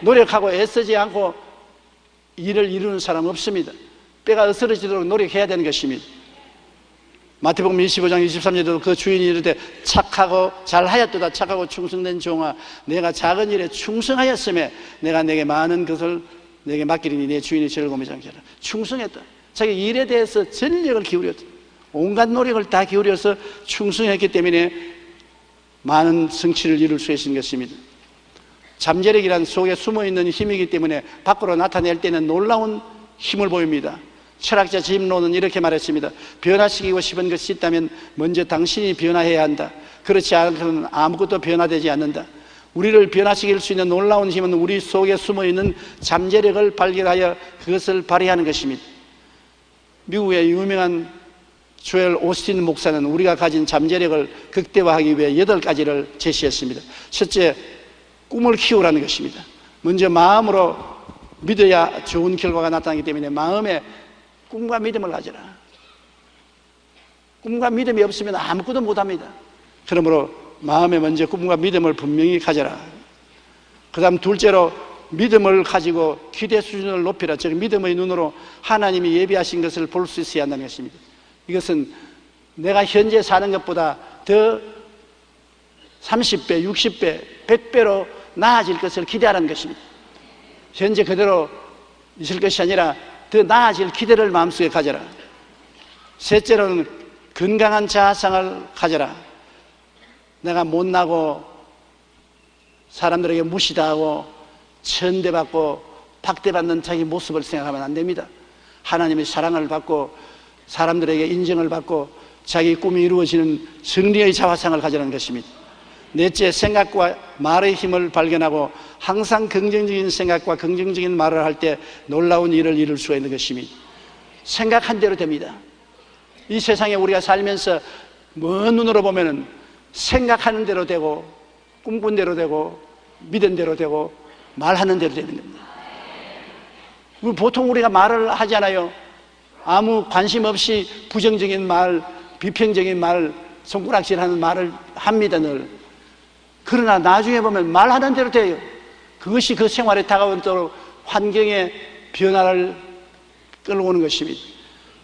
노력하고 애쓰지 않고 일을 이루는 사람 없습니다. 뼈가 으스러지도록 노력해야 되는 것입니다. 마태복음 25장 23절에도 그 주인이 이르되 착하고 잘하였도다. 착하고 충성된 종아, 내가 작은 일에 충성하였으며 내가 내게 많은 것을 내게 맡기리니 내 주인이 즐거움이 장기하라. 충성했다. 자기 일에 대해서 전력을 기울였다. 온갖 노력을 다 기울여서 충성했기 때문에 많은 성취를 이룰 수 있는 것입니다. 잠재력이란 속에 숨어있는 힘이기 때문에 밖으로 나타낼 때는 놀라운 힘을 보입니다. 철학자 짐로는 이렇게 말했습니다. 변화시키고 싶은 것이 있다면 먼저 당신이 변화해야 한다. 그렇지 않고는 아무것도 변화되지 않는다. 우리를 변화시킬 수 있는 놀라운 힘은 우리 속에 숨어있는 잠재력을 발견하여 그것을 발휘하는 것입니다. 미국의 유명한 조엘 오스틴 목사는 우리가 가진 잠재력을 극대화하기 위해 8가지를 제시했습니다. 첫째, 꿈을 키우라는 것입니다. 먼저 마음으로 믿어야 좋은 결과가 나타나기 때문에 마음에 꿈과 믿음을 가져라. 꿈과 믿음이 없으면 아무것도 못합니다. 그러므로 마음에 먼저 꿈과 믿음을 분명히 가져라. 그 다음 둘째로 믿음을 가지고 기대 수준을 높이라. 즉 믿음의 눈으로 하나님이 예비하신 것을 볼 수 있어야 한다는 것입니다. 이것은 내가 현재 사는 것보다 더 30배, 60배, 100배로 나아질 것을 기대하라는 것입니다. 현재 그대로 있을 것이 아니라 더 나아질 기대를 마음속에 가져라. 셋째로는 건강한 자아상을 가져라. 내가 못나고 사람들에게 무시당하고 천대받고 박대받는 자기 모습을 생각하면 안 됩니다. 하나님의 사랑을 받고 사람들에게 인정을 받고 자기 꿈이 이루어지는 승리의 자화상을 가져라는 것입니다. 넷째, 생각과 말의 힘을 발견하고 항상 긍정적인 생각과 긍정적인 말을 할 때 놀라운 일을 이룰 수가 있는 것입니다. 생각한 대로 됩니다. 이 세상에 우리가 살면서 먼 눈으로 보면은 생각하는 대로 되고 꿈꾼 대로 되고 믿은 대로 되고 말하는 대로 되는 겁니다. 보통 우리가 말을 하잖아요. 아무 관심 없이 부정적인 말, 비평적인 말, 손가락질하는 말을 합니다, 늘. 그러나 나중에 보면 말하는 대로 돼요. 그것이 그 생활에 다가오도록 환경의 변화를 끌고 오는 것입니다.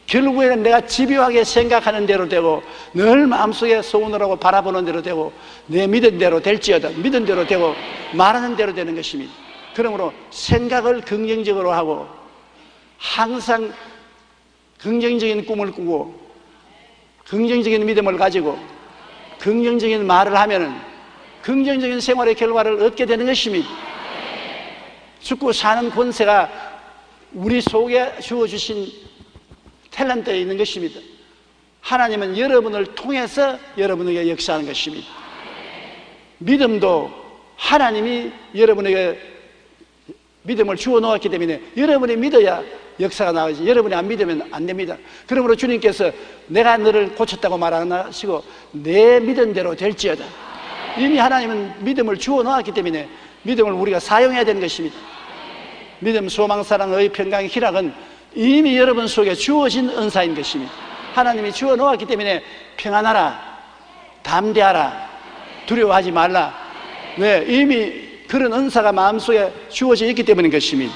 결국에는 내가 집요하게 생각하는 대로 되고 늘 마음속에 소원을 하고 바라보는 대로 되고 내 믿은 대로 될지어다 믿은 대로 되고 말하는 대로 되는 것입니다. 그러므로 생각을 긍정적으로 하고 항상 긍정적인 꿈을 꾸고 긍정적인 믿음을 가지고 긍정적인 말을 하면은 긍정적인 생활의 결과를 얻게 되는 것입니다. 죽고 사는 권세가 우리 속에 주어주신 탤런트에 있는 것입니다. 하나님은 여러분을 통해서 여러분에게 역사하는 것입니다. 믿음도 하나님이 여러분에게 믿음을 주어 놓았기 때문에 여러분이 믿어야 역사가 나오지 여러분이 안 믿으면 안 됩니다. 그러므로 주님께서 내가 너를 고쳤다고 말 안 하시고 내 믿은 대로 될지어다. 이미 하나님은 믿음을 주어 놓았기 때문에 믿음을 우리가 사용해야 되는 것입니다. 믿음, 소망, 사랑, 의, 평강, 희락은 이미 여러분 속에 주어진 은사인 것입니다. 하나님이 주어 놓았기 때문에 평안하라, 담대하라, 두려워하지 말라. 왜? 이미 그런 은사가 마음속에 주어져 있기 때문인 것입니다.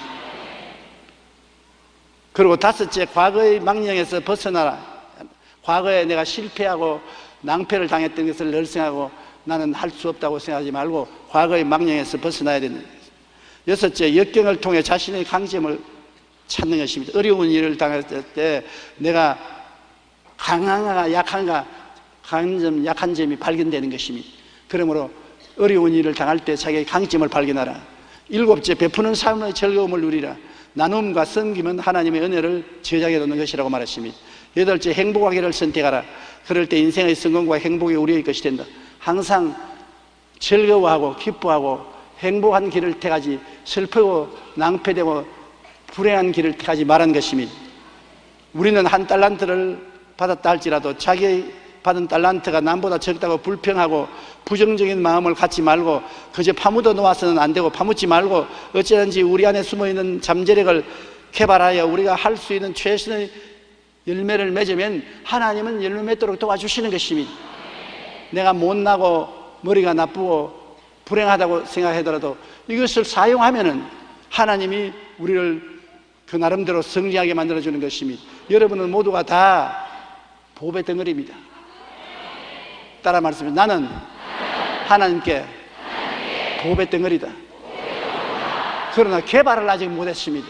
그리고 다섯째, 과거의 망령에서 벗어나라. 과거에 내가 실패하고 낭패를 당했던 것을 늘 생각하고 나는 할 수 없다고 생각하지 말고 과거의 망령에서 벗어나야 된다. 여섯째, 역경을 통해 자신의 강점을 찾는 것입니다. 어려운 일을 당했을 때 내가 강한가 약한가 강한 점, 약한 점이 발견되는 것입니다. 그러므로 어려운 일을 당할 때 자기의 강점을 발견하라. 일곱째, 베푸는 삶의 즐거움을 누리라. 나눔과 섬김은 하나님의 은혜를 저장해 놓는 것이라고 말했습니다. 여덟째, 행복하기를 선택하라. 그럴 때 인생의 성공과 행복이 우리의 것이 된다. 항상 즐거워하고 기뻐하고 행복한 길을 택하지 슬프고 낭패되고 불행한 길을 택하지 말한 것입니다. 우리는 한 달란트를 받았다 할지라도 자기 받은 달란트가 남보다 적다고 불평하고 부정적인 마음을 갖지 말고 그저 파묻어 놓아서는 안 되고 파묻지 말고 어찌든지 우리 안에 숨어있는 잠재력을 개발하여 우리가 할 수 있는 최선의 열매를 맺으면 하나님은 열매 맺도록 도와주시는 것입니다. 내가 못나고 머리가 나쁘고 불행하다고 생각하더라도 이것을 사용하면은 하나님이 우리를 그 나름대로 승리하게 만들어주는 것입니다. 여러분은 모두가 다 보배 덩어리입니다. 따라 말씀해. 나는 하나님께 보배 덩어리다. 그러나 개발을 아직 못했습니다.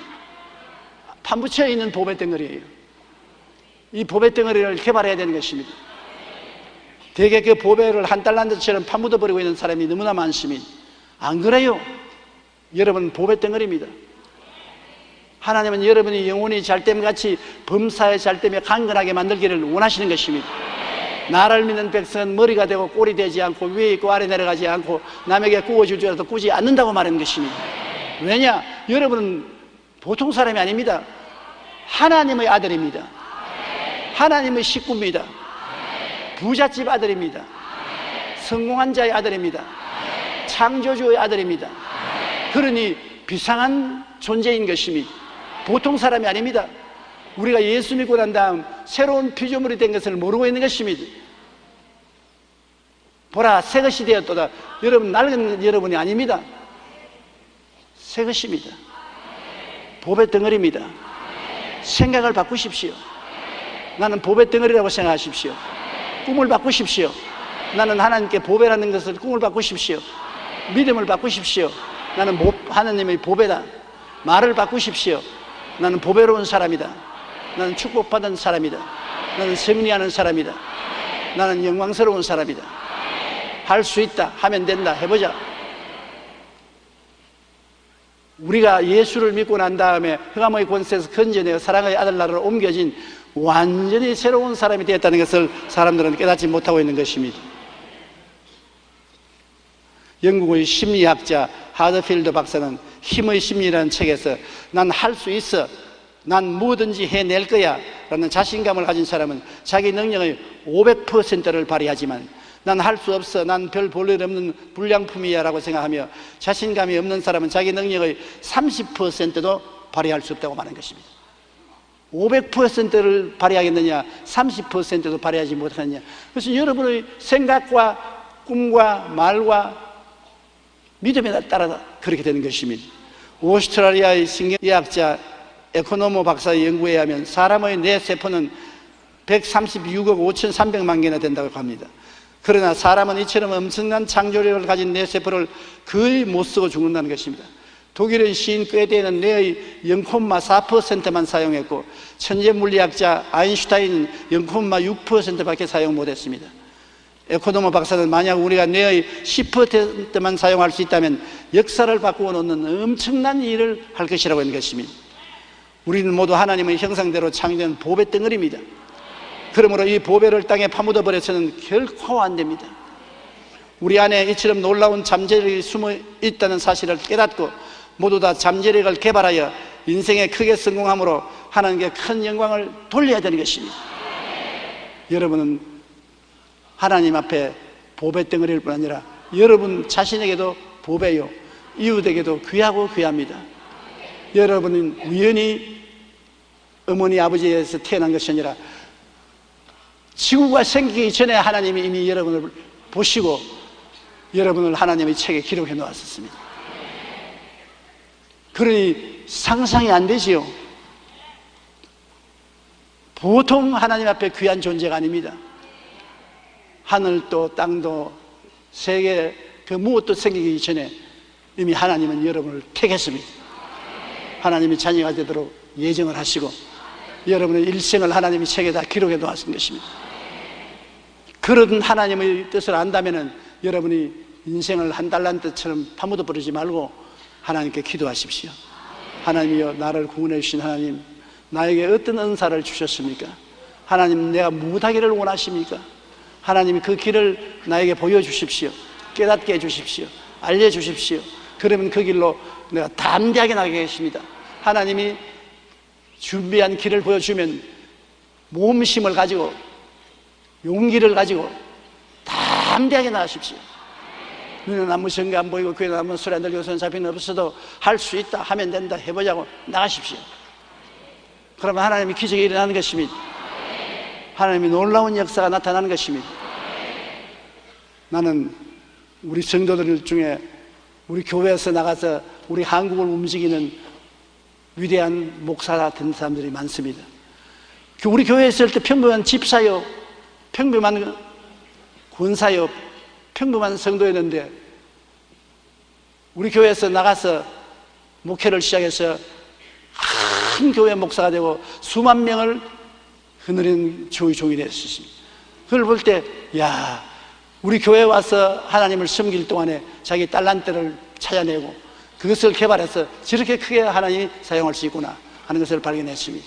판붙여 있는 보배 덩어리예요. 이 보배 덩어리를 개발해야 되는 것입니다. 대개 그 보배를 한 달란트처럼 파묻어버리고 있는 사람이 너무나 많습니다. 안 그래요? 여러분 보배 덩어리입니다. 하나님은 여러분이 영혼이 잘됨같이 범사의 잘됨에 강건하게 만들기를 원하시는 것입니다. 나를 믿는 백성은 머리가 되고 꼴이 되지 않고 위에 있고 아래 내려가지 않고 남에게 구워줄 줄 알아도 꾸지 않는다고 말하는 것입니다. 왜냐? 여러분은 보통 사람이 아닙니다. 하나님의 아들입니다. 하나님의 식구입니다. 부잣집 아들입니다. 성공한 자의 아들입니다. 창조주의 아들입니다. 그러니 비상한 존재인 것입니다. 보통 사람이 아닙니다. 우리가 예수 믿고 난 다음 새로운 피조물이 된 것을 모르고 있는 것입니다. 보라, 새 것이 되었도다. 여러분, 낡은 여러분이 아닙니다. 새 것입니다. 보배 덩어리입니다. 생각을 바꾸십시오. 나는 보배 덩어리라고 생각하십시오. 꿈을 바꾸십시오. 나는 하나님께 보배라는 것을 꿈을 바꾸십시오. 믿음을 바꾸십시오. 나는 하나님의 보배다. 말을 바꾸십시오. 나는 보배로운 사람이다. 나는 축복받은 사람이다. 나는 승리하는 사람이다. 나는 영광스러운 사람이다. 할 수 있다. 하면 된다. 해보자. 우리가 예수를 믿고 난 다음에 흑암의 권세에서 건져내어 사랑의 아들 나라로 옮겨진 완전히 새로운 사람이 되었다는 것을 사람들은 깨닫지 못하고 있는 것입니다. 영국의 심리학자 하더필드 박사는 힘의 심리라는 책에서 난 할 수 있어, 난 뭐든지 해낼 거야 라는 자신감을 가진 사람은 자기 능력의 500%를 발휘하지만 난 할 수 없어, 난 별 볼 일 없는 불량품이야 라고 생각하며 자신감이 없는 사람은 자기 능력의 30%도 발휘할 수 없다고 말하는 것입니다. 500%를 발휘하겠느냐, 30%도 발휘하지 못하느냐. 그래서 여러분의 생각과 꿈과 말과 믿음에 따라 그렇게 되는 것입니다. 오스트랄리아의 신경의학자 에코노모 박사의 연구에 의하면 사람의 뇌세포는 136억 5,300만 개나 된다고 합니다. 그러나 사람은 이처럼 엄청난 창조력을 가진 뇌세포를 거의 못 쓰고 죽는다는 것입니다. 독일의 시인 꾀테는 뇌의 0,4%만 사용했고 천재 물리학자 아인슈타인은 0,6%밖에 사용 못했습니다. 에코노모 박사는 만약 우리가 뇌의 10%만 사용할 수 있다면 역사를 바꾸어 놓는 엄청난 일을 할 것이라고 하는 것입니다. 우리는 모두 하나님의 형상대로 창조된 보배 덩어리입니다. 그러므로 이 보배를 땅에 파묻어 버려서는 결코 안 됩니다. 우리 안에 이처럼 놀라운 잠재력이 숨어 있다는 사실을 깨닫고 모두 다 잠재력을 개발하여 인생에 크게 성공함으로 하나님께 큰 영광을 돌려야 되는 것입니다. 여러분은 하나님 앞에 보배 덩어리일 뿐 아니라 여러분 자신에게도 보배요, 이웃에게도 귀하고 귀합니다. 여러분은 우연히 어머니 아버지에서 태어난 것이 아니라 지구가 생기기 전에 하나님이 이미 여러분을 보시고 여러분을 하나님의 책에 기록해 놓았었습니다. 그러니 상상이 안 되지요. 보통 하나님 앞에 귀한 존재가 아닙니다. 하늘도 땅도 세계 그 무엇도 생기기 전에 이미 하나님은 여러분을 택했습니다. 하나님이 자녀가 되도록 예정을 하시고 여러분의 일생을 하나님이 책에다 기록해 놓았은 것입니다. 그런 하나님의 뜻을 안다면 여러분이 인생을 한 달란트처럼 파묻어 버리지 말고 하나님께 기도하십시오. 하나님이여, 나를 구원해 주신 하나님, 나에게 어떤 은사를 주셨습니까? 하나님, 내가 무엇하기를 원하십니까? 하나님이 그 길을 나에게 보여주십시오. 깨닫게 해주십시오. 알려주십시오. 그러면 그 길로 내가 담대하게 나가겠습니다. 하나님이 준비한 길을 보여주면 몸심을 가지고 용기를 가지고 담대하게 나가십시오. 눈에 아무 성가 안 보이고 귀에 아무 소리 안 들리고 손잡이는 없어도 할 수 있다, 하면 된다, 해보자고 나가십시오. 그러면 하나님이 기적이 일어나는 것입니다. 하나님이 놀라운 역사가 나타나는 것입니다. 나는 우리 성도들 중에 우리 교회에서 나가서 우리 한국을 움직이는 위대한 목사가 된 사람들이 많습니다. 우리 교회에 있을 때 평범한 집사요, 평범한 권사요, 평범한 성도였는데 우리 교회에서 나가서 목회를 시작해서 큰 교회 목사가 되고 수만 명을 흐느린 주의 종이 됐습니다. 그걸 볼 때, 야, 우리 교회에 와서 하나님을 섬길 동안에 자기 달란트를 찾아내고 그것을 개발해서 저렇게 크게 하나님이 사용할 수 있구나 하는 것을 발견했습니다.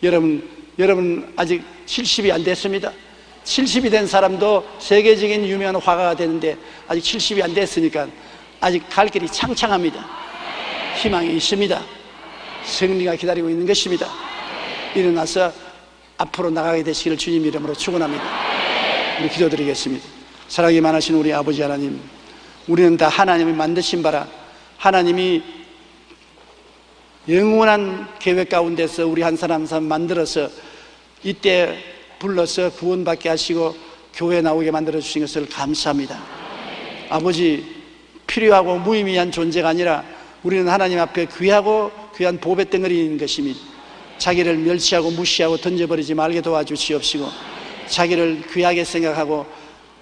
여러분 아직 70이 안 됐습니다. 70이 된 사람도 세계적인 유명한 화가가 되는데 아직 70이 안 됐으니까 아직 갈 길이 창창합니다. 희망이 있습니다. 승리가 기다리고 있는 것입니다. 일어나서 앞으로 나가게 되시기를 주님 이름으로 축원합니다. 우리 기도드리겠습니다. 사랑이 많으신 우리 아버지 하나님, 우리는 다 하나님이 만드신 바라 하나님이 영원한 계획 가운데서 우리 한 사람 한 사람 만들어서 이때 불러서 구원받게 하시고 교회에 나오게 만들어 주신 것을 감사합니다. 아버지, 필요하고 무의미한 존재가 아니라 우리는 하나님 앞에 귀하고 귀한 보배 덩어리인 것입니다. 자기를 멸시하고 무시하고 던져버리지 말게 도와주시옵시고 자기를 귀하게 생각하고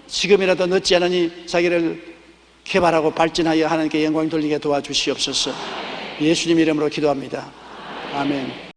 지금이라도 늦지 않으니 자기를 개발하고 발전하여 하나님께 영광 돌리게 도와주시옵소서. 예수님 이름으로 기도합니다. 아멘.